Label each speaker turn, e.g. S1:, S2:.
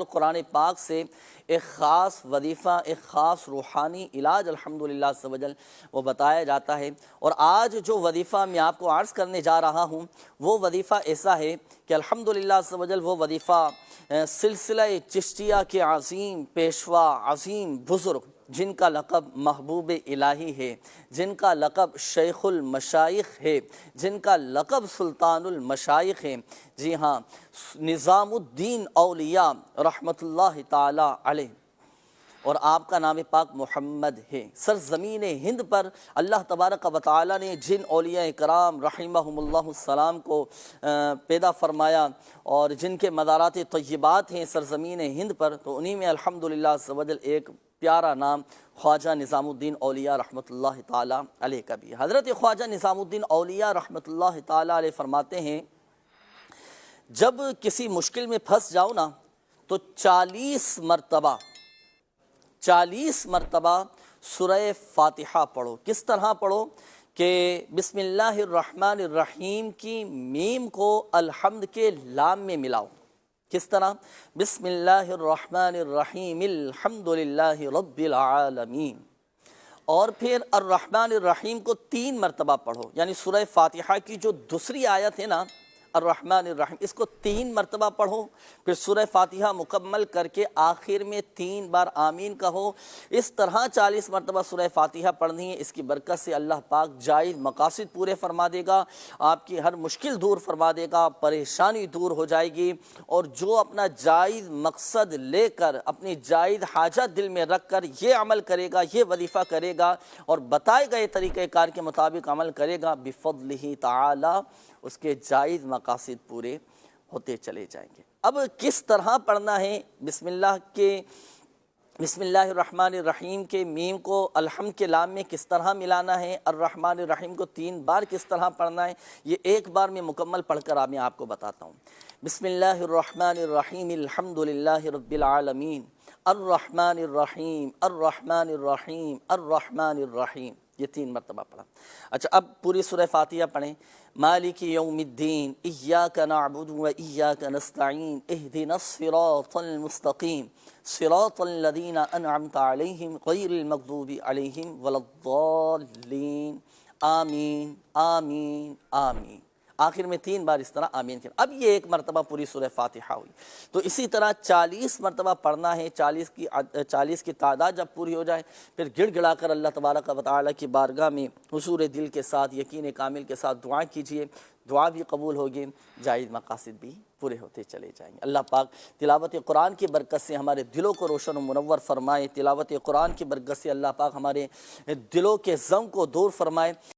S1: قرآن پاک سے ایک خاص وظیفہ، ایک خاص روحانی علاج الحمدللہ عز و جل وہ بتایا جاتا ہے۔ اور آج جو وظیفہ میں آپ کو عرض کرنے جا رہا ہوں وہ وظیفہ ایسا ہے کہ الحمدللہ عز و جل وہ وظیفہ سلسلہ چشتیہ کے عظیم پیشوا، عظیم بزرگ جن کا لقب محبوب الہی ہے، جن کا لقب شیخ المشائخ ہے، جن کا لقب سلطان المشائخ ہے، جی ہاں، نظام الدین اولیاء رحمت اللہ تعالی علیہ، اور آپ کا نام پاک محمد ہے۔ سرزمین ہند پر اللہ تبارک و تعالی نے جن اولیاء کرام رحمہم اللہ السلام کو پیدا فرمایا اور جن کے مزارات طیبات ہیں سرزمین ہند پر، تو انہی میں الحمدللہ عز و جل ایک پیارا نام خواجہ نظام الدین اولیاء رحمت اللہ تعالی علیہ کا بھی۔ حضرت خواجہ نظام الدین اولیاء رحمت اللہ تعالی علیہ فرماتے ہیں، جب کسی مشکل میں پھنس جاؤ نا تو 40 مرتبہ سورہ فاتحہ پڑھو۔ کس طرح پڑھو کہ بسم اللہ الرحمن الرحیم کی میم کو الحمد کے لام میں ملاؤ۔ کس طرح؟ بسم اللہ الرحمن الرحیم الحمدللہ رب العالمین، اور پھر الرحمن الرحیم کو 3 مرتبہ پڑھو، یعنی سورہ فاتحہ کی جو دوسری آیت ہے نا الرحمن الرحیم، اس کو 3 مرتبہ پڑھو، پھر سورہ فاتحہ مکمل کر کے آخر میں 3 بار آمین کہو۔ اس طرح 40 مرتبہ سورہ فاتحہ پڑھنی ہے۔ اس کی برکت سے اللہ پاک جائز مقاصد پورے فرما دے گا، آپ کی ہر مشکل دور فرما دے گا، پریشانی دور ہو جائے گی، اور جو اپنا جائز مقصد لے کر اپنی جائز حاجت دل میں رکھ کر یہ عمل کرے گا، یہ وظیفہ کرے گا اور بتائے گئے طریقہ کار کے مطابق عمل کرے گا، بفضلہ تعالی اس کے جائز مقاصد پورے ہوتے چلے جائیں گے۔ اب کس طرح پڑھنا ہے؟ بسم اللہ الرحمن الرحیم کے میم کو الحمد کے لام میں کس طرح ملانا ہے، الرحمن الرحیم کو 3 بار کس طرح پڑھنا ہے، یہ ایک بار میں مکمل پڑھ کر میں آپ کو بتاتا ہوں۔ بسم اللہ الرحمن الرحیم الحمدللہ رب العالمین الرحمن الرحیم الرحمن الرحیم الرحمن الرحیم، یہ 3 مرتبہ پڑھا۔ اچھا، اب پوری سورہ فاتحہ پڑھیں۔ مالک یوم الدین ایاک نعبد و ایاک نستعین اہدنا الصراط المستقیم صراط الذین انعمت علیہم غیر المغضوب علیہم ولا الضالین آمین آمین آمین۔ آخر میں 3 بار اس طرح آمین کر۔ اب یہ 1 مرتبہ پوری سورہ فاتحہ ہوئی، تو اسی طرح 40 مرتبہ پڑھنا ہے۔ 40 کی تعداد جب پوری ہو جائے پھر گڑ گڑا کر اللہ تبارک و تعالی کی بارگاہ میں حضور دل کے ساتھ، یقین کامل کے ساتھ دعا کیجئے، دعا بھی قبول ہوگی، جائز مقاصد بھی پورے ہوتے چلے جائیں گے۔ اللہ پاک تلاوت قرآن کی برکت سے ہمارے دلوں کو روشن و منور فرمائے، تلاوت قرآن کی برکت سے اللہ پاک ہمارے دلوں کے غم کو دور فرمائے۔